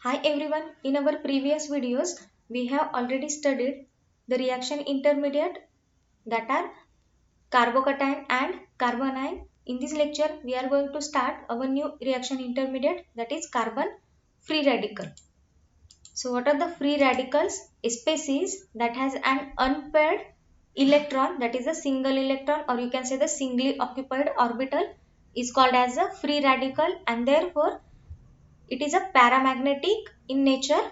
Hi everyone, in our previous videos we have already studied the reaction intermediate that are carbocation and carbanion. In this lecture we are going to start our new reaction intermediate, that is carbon free radical. So what are the free radicals? A species that has an unpaired electron, that is a single electron, or you can say the singly occupied orbital, is called as a free radical, and therefore it is a paramagnetic in nature.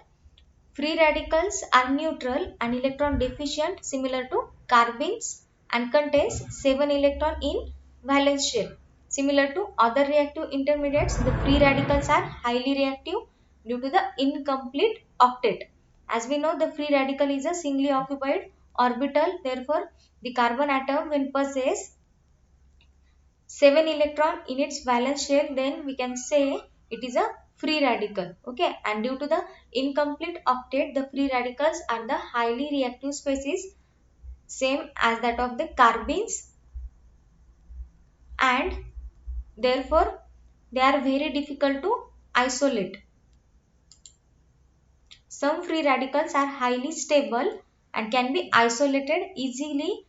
Free radicals are neutral and electron deficient, similar to carbene, and contains 7 electrons in valence shell. Similar to other reactive intermediates, the free radicals are highly reactive due to the incomplete octet. As we know, the free radical is a singly occupied orbital. Therefore, the carbon atom will possess 7 electron in its valence shell, then we can say it is a free radical. Okay, and due to the incomplete octet, the free radicals are the highly reactive species, same as that of the carbenes, and therefore they are very difficult to isolate. Some free radicals are highly stable and can be isolated easily.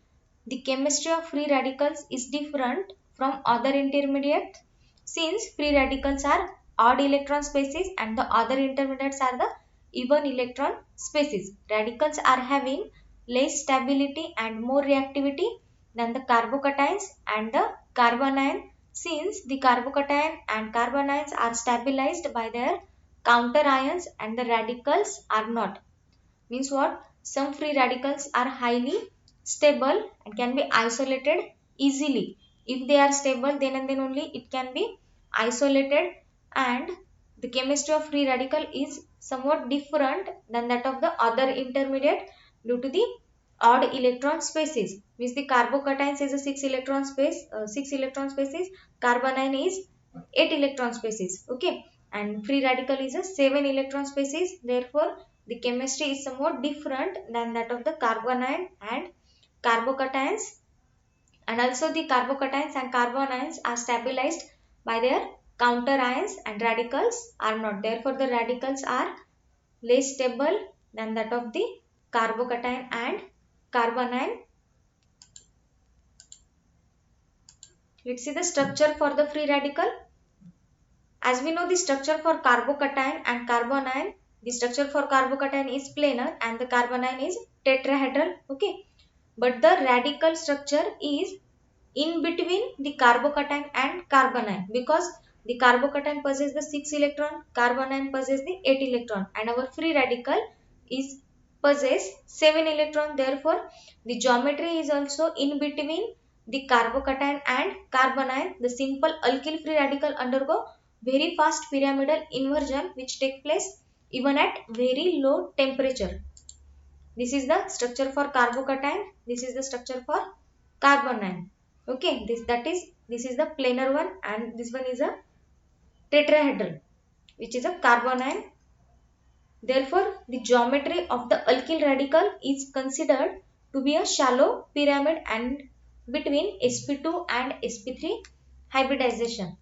The chemistry of free radicals is different from other intermediates, since free radicals are odd electron species and the other intermediates are the even electron species. Radicals are having less stability and more reactivity than the carbocations and the carbanion, since the carbocation and carbanions are stabilized by their counter ions and the radicals are not. Means what? Some free radicals are highly stable and can be isolated easily. If they are stable, then and then only it can be isolated, and the chemistry of free radical is somewhat different than that of the other intermediate due to the odd electron species. Means the carbocations is a 6 electron species, carbanion is 8 electron species. Okay, and free radical is a 7 electron species. Therefore the chemistry is somewhat different than that of the carbanion and carbocations, and also the carbocations and carbanions are stabilized by their counter ions and radicals are not. Therefore the radicals are less stable than that of the carbocation and carbanion. Let's see the structure for the free radical. As we know, the structure for carbocation and carbanion, the structure for carbocation is planar and the carbanion is tetrahedral. Okay, but the radical structure is in between the carbocation and carbanion, because the carbocation possesses the 6 electron, carbanion possesses the 8 electron, and our free radical is possess 7 electron. Therefore the geometry is also in between the carbocation and carbanion. The simple alkyl free radical undergo very fast pyramidal inversion which take place even at very low temperature. This is the structure for carbocation. This is the structure for carbanion. Okay, this is the planar one, and this one is a tetrahedral, which is a carbanion. Therefore, the geometry of the alkyl radical is considered to be a shallow pyramid and between sp2 and sp3 hybridization.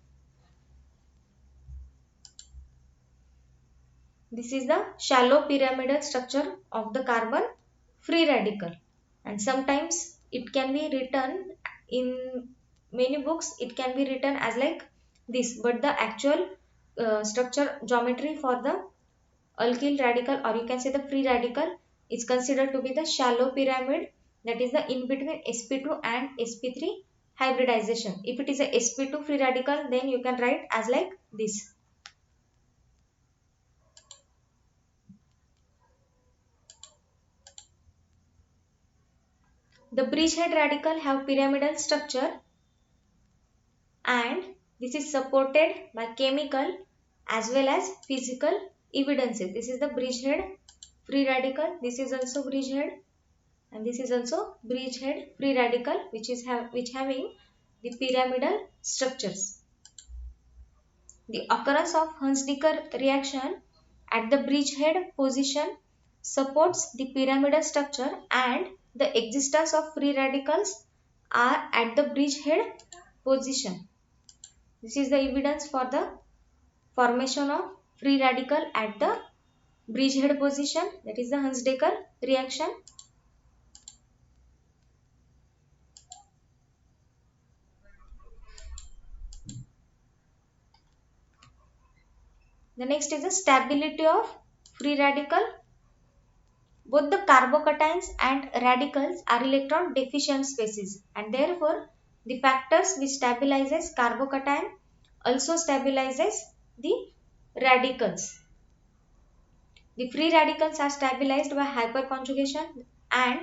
This is the shallow pyramidal structure of the carbon free radical, and sometimes it can be written in many books, it can be written as like this, but the actual structure geometry for the alkyl radical, or you can say the free radical, is considered to be the shallow pyramid, that is the in between sp2 and sp3 hybridization. If it is a sp2 free radical, then you can write as like this. The bridgehead radical have pyramidal structure, and this is supported by chemical as well as physical evidences. This is the bridgehead free radical. This is also bridgehead, and this is also bridgehead free radical, which having the pyramidal structures. The occurrence of Hunsdiker reaction at the bridgehead position supports the pyramidal structure, and the existence of free radicals are at the bridgehead position. This is the evidence for the formation of free radical at the bridgehead position, that is the Hunsdaker reaction. The next is the stability of free radical. Both the carbocations and radicals are electron deficient species, and therefore the factors which stabilizes carbocation also stabilizes the radicals. The free radicals are stabilized by hyperconjugation and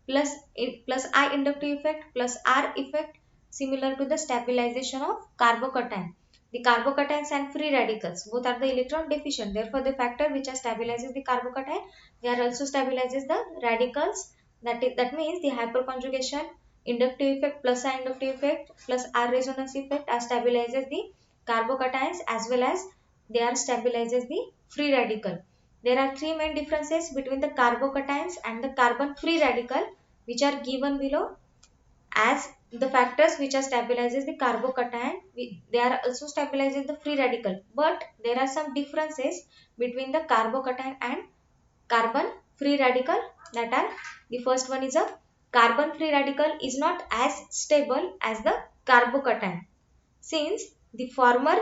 plus I inductive effect plus R effect, similar to the stabilization of carbocation. The carbocations and free radicals both are the electron deficient. Therefore, the factor which stabilizes the carbocation, they are also stabilizes the radicals. That means the hyperconjugation, inductive effect plus I inductive effect plus R resonance effect are stabilizes the carbocations as well as they are stabilizes the free radical. There are three main differences between the carbocations and the carbon free radical, which are given below as the factors which are stabilizes the carbocation. They are also stabilizes the free radical, but there are some differences between the carbocation and carbon free radical. That are, the first one is a carbon free radical is not as stable as the carbocation, since the former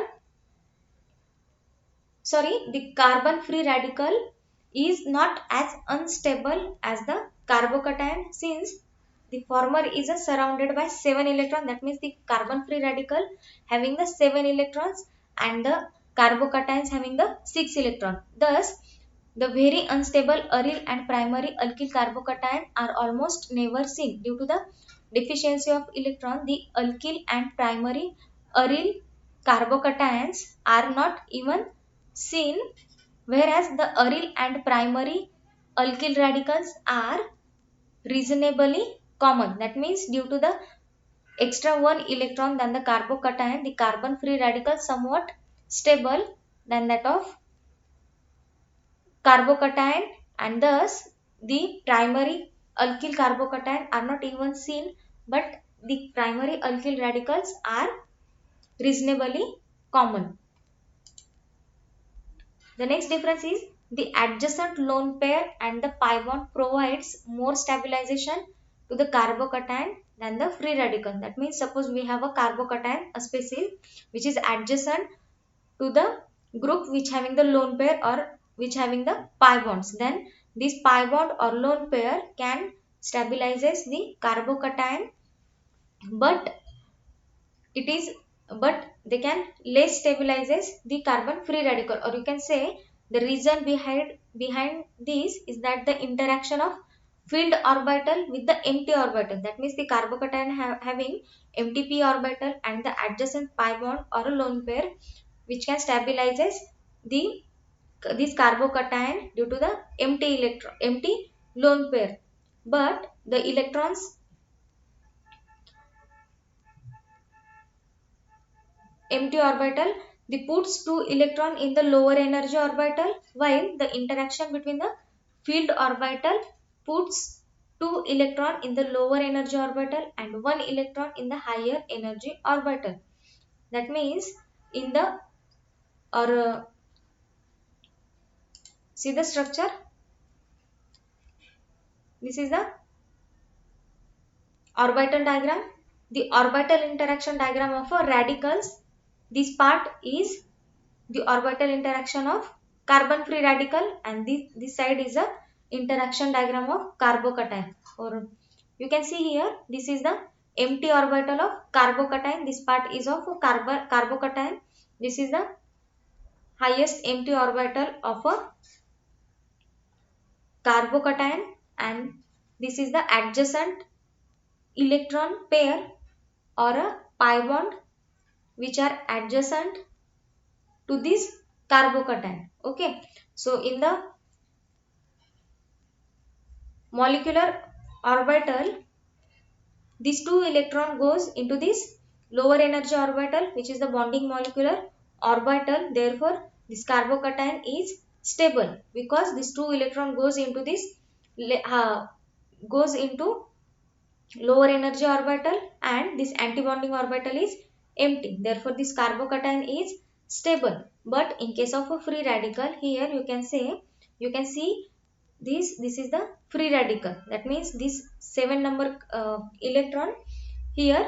the carbon free radical is not as unstable as the carbocation, since the former is surrounded by 7 electrons. That means the carbon free radical having the 7 electrons and the carbocations having the 6 electrons. Thus, the very unstable aryl and primary alkyl carbocation are almost never seen due to the deficiency of electron. The alkyl and primary aryl carbocations are not even seen, whereas the aryl and primary alkyl radicals are reasonably common. That means due to the extra one electron than the carbocation, the carbon free radical somewhat stable than that of carbocation, and thus the primary alkyl carbocation are not even seen, but the primary alkyl radicals are reasonably common. The next difference is the adjacent lone pair and the pi bond provides more stabilization to the carbocation than the free radical. That means suppose we have a carbocation, a species which is adjacent to the group which having the lone pair or which having the pi bonds. Then this pi bond or lone pair can stabilizes the carbocation, but it is but they can less stabilizes the carbon free radical, or you can say the reason behind this is that the interaction of filled orbital with the empty orbital. That means the carbocation having empty p orbital and the adjacent pi bond or a lone pair which can stabilizes the this carbocation due to the empty lone pair, but the electrons empty orbital, they puts two electron in the lower energy orbital, while the interaction between the filled orbital puts two electron in the lower energy orbital and one electron in the higher energy orbital. That means in the or see the structure, this is the orbital diagram, the orbital interaction diagram of a radicals. This part is the orbital interaction of carbon free radical, and this side is a interaction diagram of carbocation. Or you can see here, this is the empty orbital of carbocation, this part is of carbocation, this is the highest empty orbital of a carbocation, and this is the adjacent electron pair or a pi bond which are adjacent to this carbocation. Okay, so in the molecular orbital, these two electron goes into this lower energy orbital which is the bonding molecular orbital. Therefore, this carbocation is stable because this two electron goes into this goes into lower energy orbital and this antibonding orbital is empty. Therefore, this carbocation is stable. But in case of a free radical, here you can see this is the free radical. That means this 7 number electron here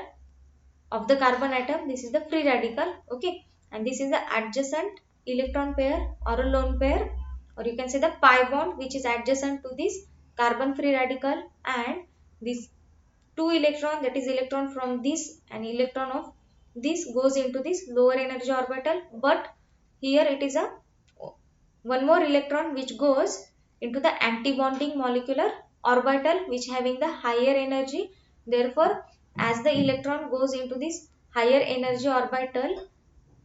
of the carbon atom, this is the free radical. Okay, and this is the adjacent electron pair or a lone pair, or you can say the pi bond which is adjacent to this carbon free radical. And this 2 electron, that is electron from this and electron of this, goes into this lower energy orbital. But here it is a one more electron which goes into the anti-bonding molecular orbital which having the higher energy. Therefore, as the electron goes into this higher energy orbital,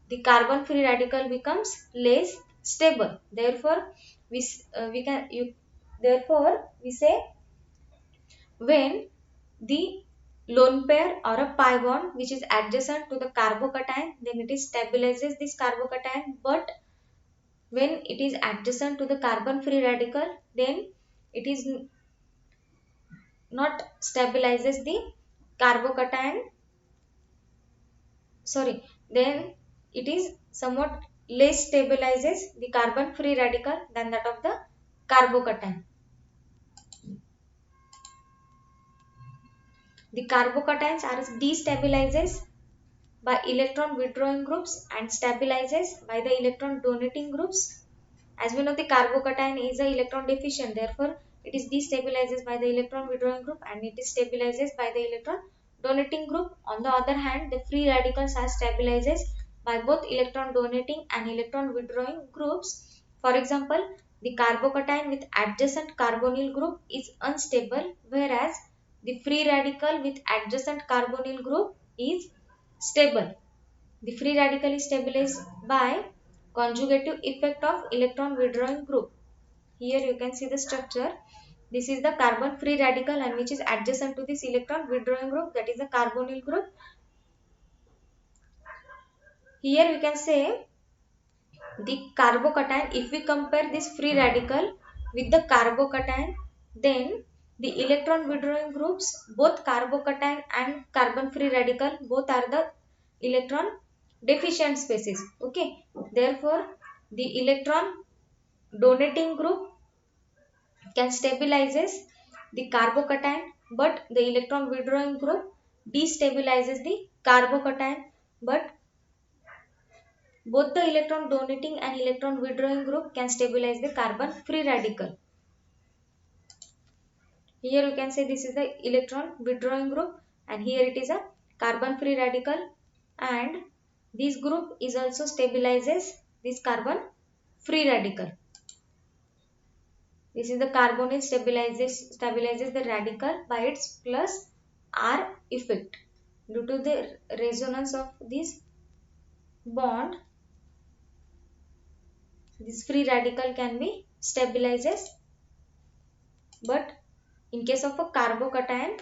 the carbon free radical becomes less stable. Therefore, therefore we say when the lone pair or a pi bond which is adjacent to the carbocation, then it is stabilizes this carbocation. But when it is adjacent to the carbon free radical, then it is not stabilizes the carbocation, sorry, then it is somewhat less stabilizes the carbon free radical than that of the carbocation. The carbocations are destabilizes by electron withdrawing groups and stabilizes by the electron donating groups. As we know, the carbocation is a electron deficient, therefore it is destabilizes by the electron withdrawing group and it is stabilizes by the electron donating group. On the other hand, the free radicals are stabilizes by both electron donating and electron withdrawing groups. For example, the carbocation with adjacent carbonyl group is unstable, whereas the free radical with adjacent carbonyl group is stable. The free radical is stabilized by conjugative effect of electron withdrawing group. Here you can see the structure. This is the carbon free radical and which is adjacent to this electron withdrawing group, that is the carbonyl group. Here you can say the carbocation, if we compare this free radical with the carbocation, then the electron withdrawing groups, both carbocation and carbon free radical, both are the electron deficient species. Okay, therefore the electron donating group can stabilizes the carbocation, but the electron withdrawing group destabilizes the carbocation. But both the electron donating and electron withdrawing group can stabilize the carbon free radical. Here you can say this is the electron withdrawing group and here it is a carbon free radical, and this group is also stabilizes this carbon free radical. This is the carbonyl stabilizes the radical by its plus R effect. Due to the resonance of this bond, this free radical can be stabilizes. But in case of a carbocation,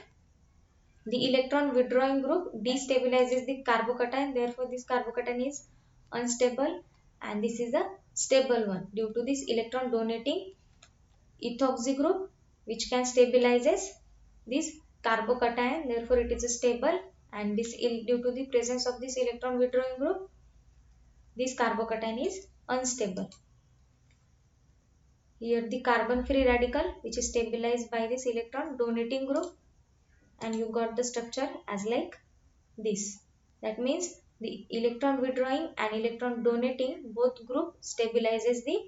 the electron withdrawing group destabilizes the carbocation. Therefore, this carbocation is unstable and this is a stable one due to this electron donating ethoxy group which can stabilizes this carbocation. Therefore, it is stable, and this due to the presence of this electron withdrawing group, this carbocation is unstable. Here the carbon free radical which is stabilized by this electron donating group, and you got the structure as like this. That means the electron withdrawing and electron donating both group stabilizes the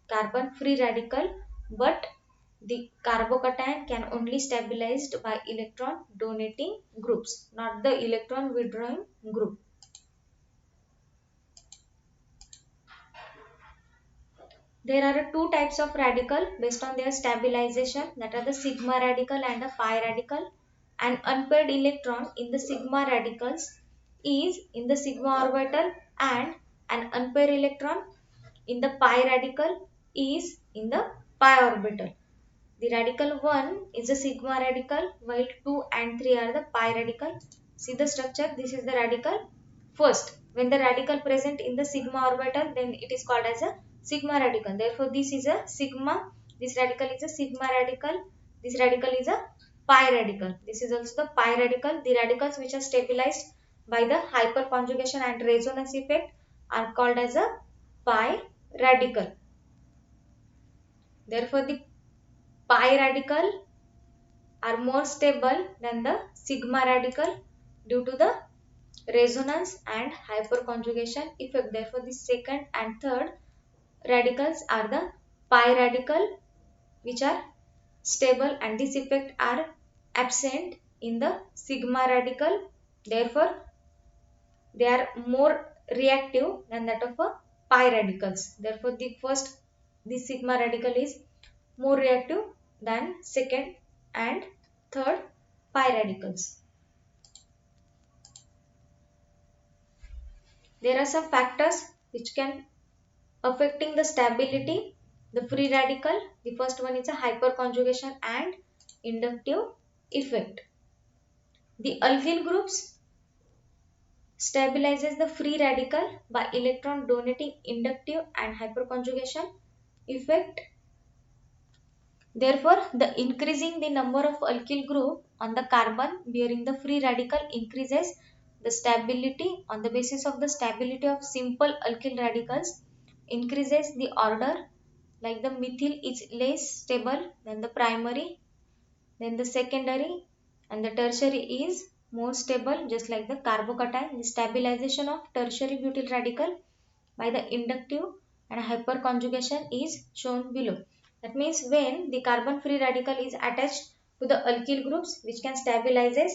carbon free radical, but the carbocation can only stabilized by electron donating groups, not the electron withdrawing group. There are two types of radical based on their stabilization, that are the sigma radical and a pi radical. An unpaired electron in the sigma radicals is in the sigma orbital, and an unpaired electron in the pi radical is in the pi orbital. The radical 1 is a sigma radical while 2 and 3 are the pi radical. See the structure, this is the radical first. When the radical present in the sigma orbital, then it is called as a sigma radical. Therefore, this is a sigma, this radical is a sigma radical, this radical is a pi radical. This is also the pi radical. The radicals which are stabilized by the hyperconjugation and resonance effect are called as a pi radical. Therefore, the pi radical are more stable than the sigma radical due to the resonance and hyperconjugation effect. Therefore, the second and third radicals are the pi radical, which are stable, and this effect are absent in the sigma radical. Therefore, they are more reactive than that of a pi radicals. Therefore, the sigma radical is more reactive than second and third pi radicals. There are some factors which can affecting the stability the free radical. The first one is a hyperconjugation and inductive effect. The alkyl groups stabilizes the free radical by electron donating inductive and hyperconjugation effect. Therefore, the increasing the number of alkyl group on the carbon bearing the free radical increases the stability. On the basis of the stability of simple alkyl radicals increases the order, like the methyl is less stable than the primary, then the secondary and the tertiary is more stable, just like the carbocation. The stabilization of tertiary butyl radical by the inductive and hyperconjugation is shown below. That means when the carbon free radical is attached to the alkyl groups, which can stabilizes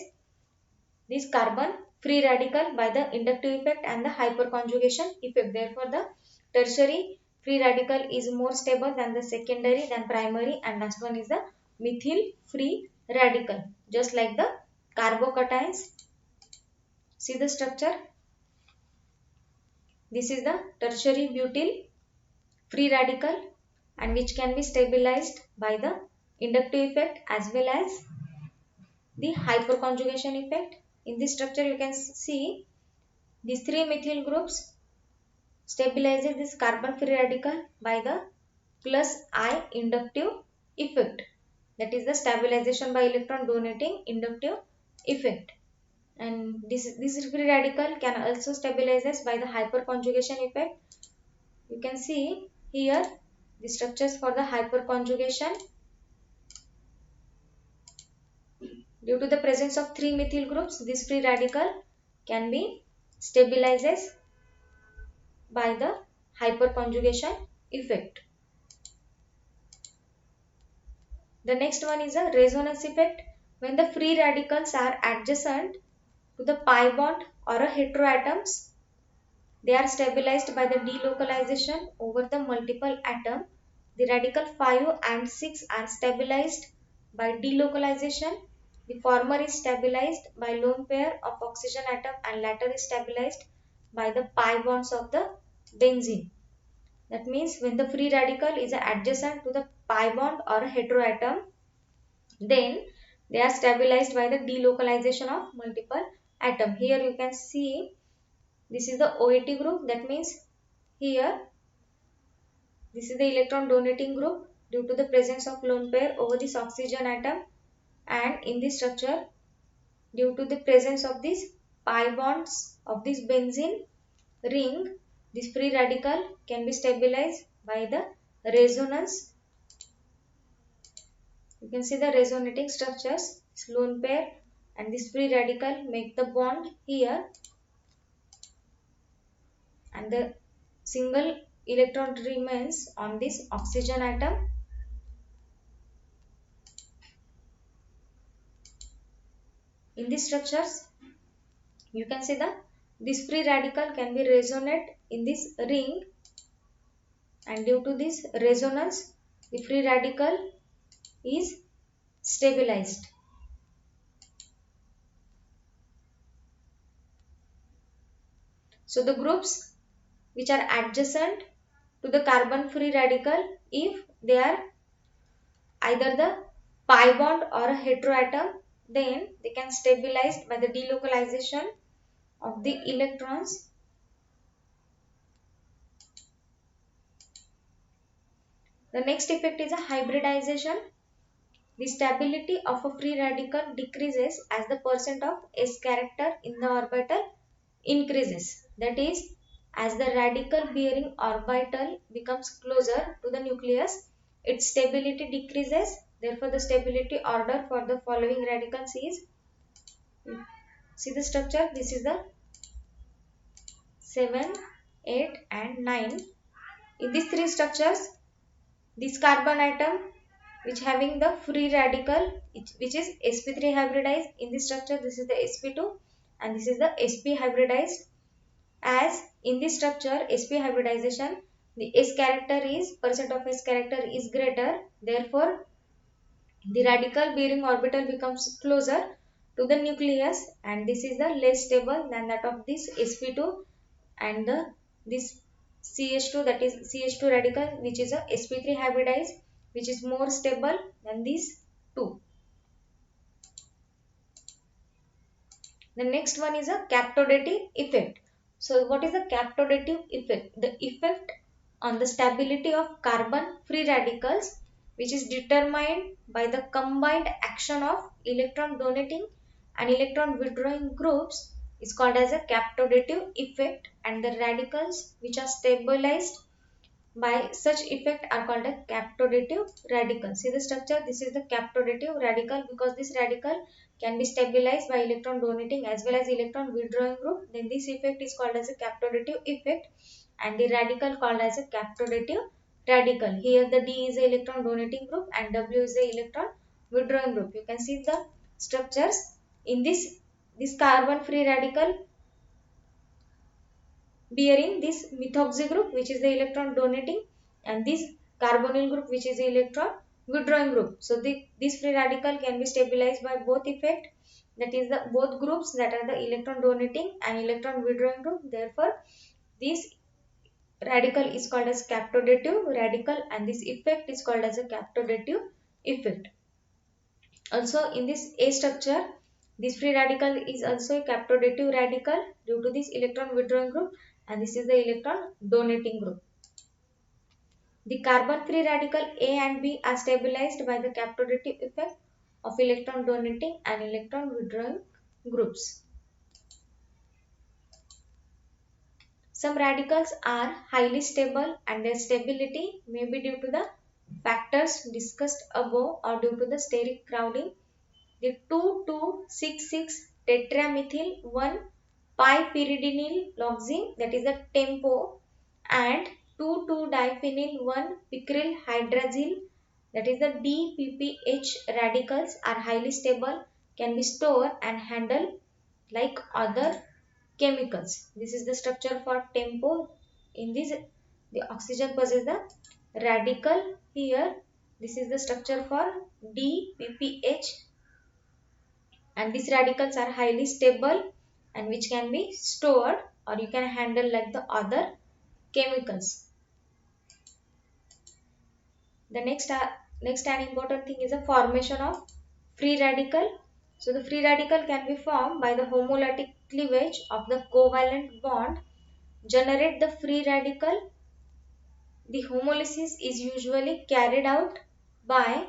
this carbon free radical by the inductive effect and the hyperconjugation effect. Therefore, the tertiary free radical is more stable than the secondary, than primary, and last one is the methyl free radical. Just like the carbocations, see the structure. This is the tertiary butyl free radical and which can be stabilized by the inductive effect as well as the hyperconjugation effect. In this structure you can see these three methyl groups stabilizes this carbon free radical by the plus I inductive effect. That is the stabilization by electron donating inductive effect. And this free radical can also stabilizes by the hyperconjugation effect. You can see here the structures for the hyperconjugation. Due to the presence of three methyl groups, this free radical can be stabilizes by the hyperconjugation effect. The next one is a resonance effect. When the free radicals are adjacent to the pi bond or a heteroatoms, they are stabilized by the delocalization over the multiple atom. The radical 5 and 6 are stabilized by delocalization. The former is stabilized by lone pair of oxygen atom and latter is stabilized by the pi bonds of the benzene. That means when the free radical is adjacent to the pi bond or a heteroatom, then they are stabilized by the delocalization of multiple atom. Here you can see this is the OAT group. That means here this is the electron donating group due to the presence of lone pair over this oxygen atom, and in this structure due to the presence of these pi bonds of this benzene ring, this free radical can be stabilized by the resonance. You can see the resonating structures, this lone pair and this free radical make the bond here, and the single electron remains on this oxygen atom. In these structures you can see this free radical can be resonate in this ring, and due to this resonance the free radical is stabilized. So the groups which are adjacent to the carbon free radical, if they are either the pi bond or a heteroatom, then they can stabilize by the delocalization of the electrons. The next effect is a hybridization. The stability of a free radical decreases as the percent of s character in the orbital increases. That is, As the radical bearing orbital becomes closer to the nucleus, its stability decreases. Therefore, the stability order for the following radicals is, see the structure, this is the 7, 8 and 9. In these three structures, this carbon atom which having the free radical which is sp3 hybridized, in this structure this is the sp2 and this is the sp hybridized. As in this structure sp hybridization, the s character is percent of s character is greater, therefore the radical bearing orbital becomes closer to the nucleus and this is the less stable than that of this sp2 and this CH2, that is CH2 radical which is a sp3 hybridized, which is more stable than these two. The next one is a captodative effect. So what is the captodative effect? The effect on the stability of carbon free radicals which is determined by the combined action of electron donating and electron withdrawing groups is called as a captodative effect, and the radicals which are stabilized by such effect are called a captodative radical. See the structure, this is the captodative radical because this radical can be stabilized by electron donating as well as electron withdrawing group. Then this effect is called as a captodative effect and the radical called as a captodative radical. Here the D is the electron donating group and W is the electron withdrawing group. You can see the structures. In this carbon free radical bearing this methoxy group which is the electron donating and this carbonyl group which is the electron withdrawing group. So this free radical can be stabilized by both effect, that is the both groups that are the electron donating and electron withdrawing group. Therefore this radical is called as captodative radical and this effect is called as a captodative effect. Also in this A structure, this free radical is also a captodative radical due to this electron withdrawing group and this is the electron donating group. The carbon free radical A and B are stabilized by the captodative effect of electron donating and electron withdrawing groups. Some radicals are highly stable and their stability may be due to the factors discussed above or due to the steric crowding. The 2266 tetramethyl 1 piperidinyl loxine, that is the TEMPO, and 2,2-diphenyl 1 picryl hydrazine, that is the DPPH radicals are highly stable, can be stored and handled like other chemicals. This is the structure for TEMPO. In this the oxygen possesses the radical here. This is the structure for DPPH and these radicals are highly stable and which can be stored or you can handle like the other chemicals. The next and important thing is the formation of free radical. So the free radical can be formed by the homolytic cleavage of the covalent bond generate the free radical. The homolysis is usually carried out by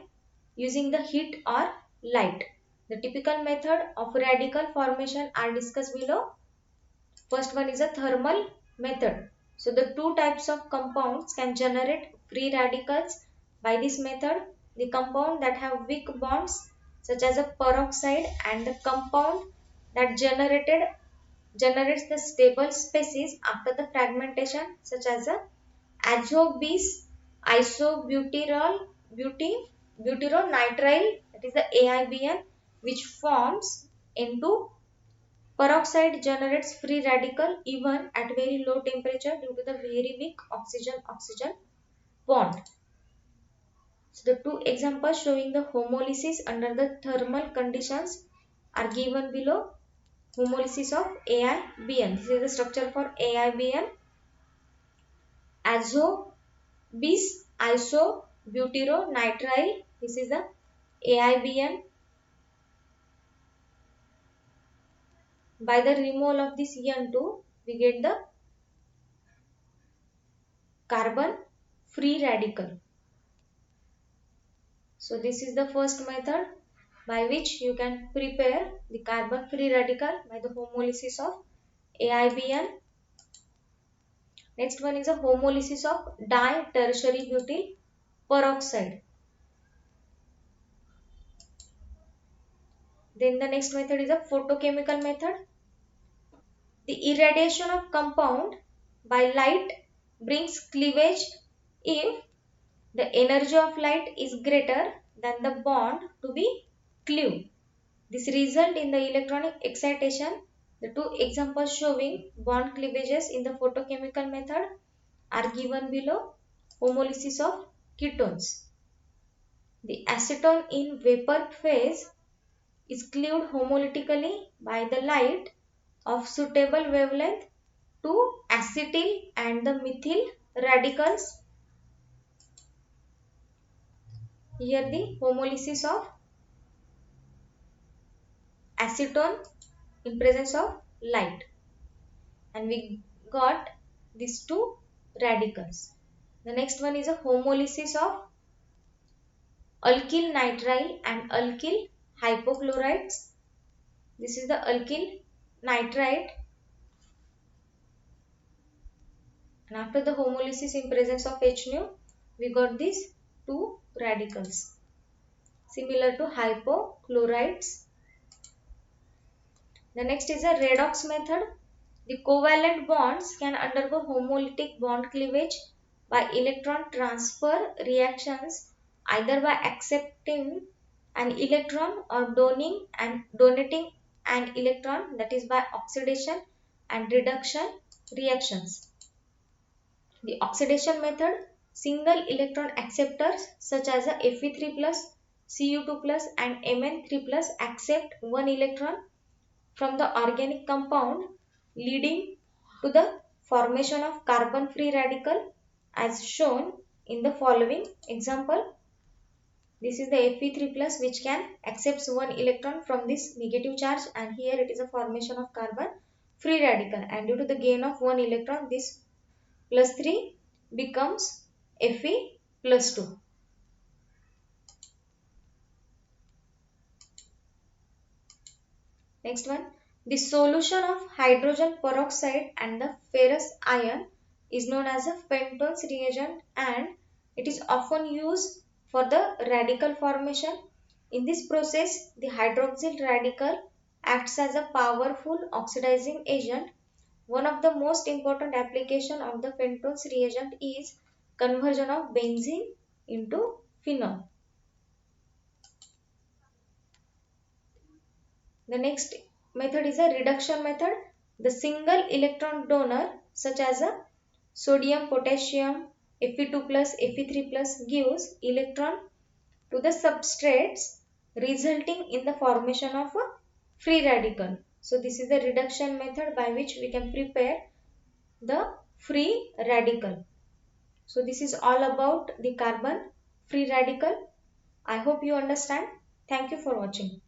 using the heat or light. The typical method of radical formation are discussed below. First one is a thermal method. So the two types of compounds can generate free radicals by this method. The compound that have weak bonds such as a peroxide and the compound that generates the stable species after the fragmentation such as a azobis butyronitrile, that is the AIBN, which forms into peroxide generates free radical even at very low temperature due to the very weak oxygen-oxygen bond. So the two examples showing the homolysis under the thermal conditions are given below. Homolysis of AIBN. This is the structure for AIBN. Azobis isobutyronitrile. This is the AIBN. By the removal of this N2, we get the carbon free radical. So this is the first method by which you can prepare the carbon free radical by the homolysis of AIBN. Next one is a homolysis of di-tertiary butyl peroxide. Then the next method is a photochemical method. The irradiation of compound by light brings cleavage if the energy of light is greater than the bond to be cleaved. This result in the electronic excitation. The two examples showing bond cleavages in the photochemical method are given below. Homolysis of ketones. The acetone in vapor phase is cleaved homolytically by the light of suitable wavelength to acetyl and the methyl radicals. Here the homolysis of acetone in presence of light, and we got these two radicals. The next one is a homolysis of alkyl nitrile and alkyl hypochlorites. This is the alkyl nitrite, and after the homolysis in presence of H nu, we got these two radicals similar to hypochlorites. The next is a redox method. The covalent bonds can undergo homolytic bond cleavage by electron transfer reactions, either by accepting an electron or donating an electron, that is by oxidation and reduction reactions. The oxidation method, single electron acceptors such as a Fe3 plus, Cu2 plus and Mn3 plus accept one electron from the organic compound, leading to the formation of carbon free radical as shown in the following example. This is the Fe3 plus which can accepts one electron from this negative charge, and here it is a formation of carbon free radical, and due to the gain of one electron this plus 3 becomes Fe plus 2. Next one, the solution of hydrogen peroxide and the ferrous ion is known as a Fenton's reagent, and it is often used for the radical formation. In this process, the hydroxyl radical acts as a powerful oxidizing agent. One of the most important application of the Fenton's reagent is conversion of benzene into phenol. The next method is a reduction method. The single electron donor such as a sodium, potassium, Fe2 plus, Fe3 plus gives electron to the substrates, resulting in the formation of a free radical. So this is the reduction method by which we can prepare the free radical. So this is all about the carbon free radical. I hope you understand. Thank you for watching.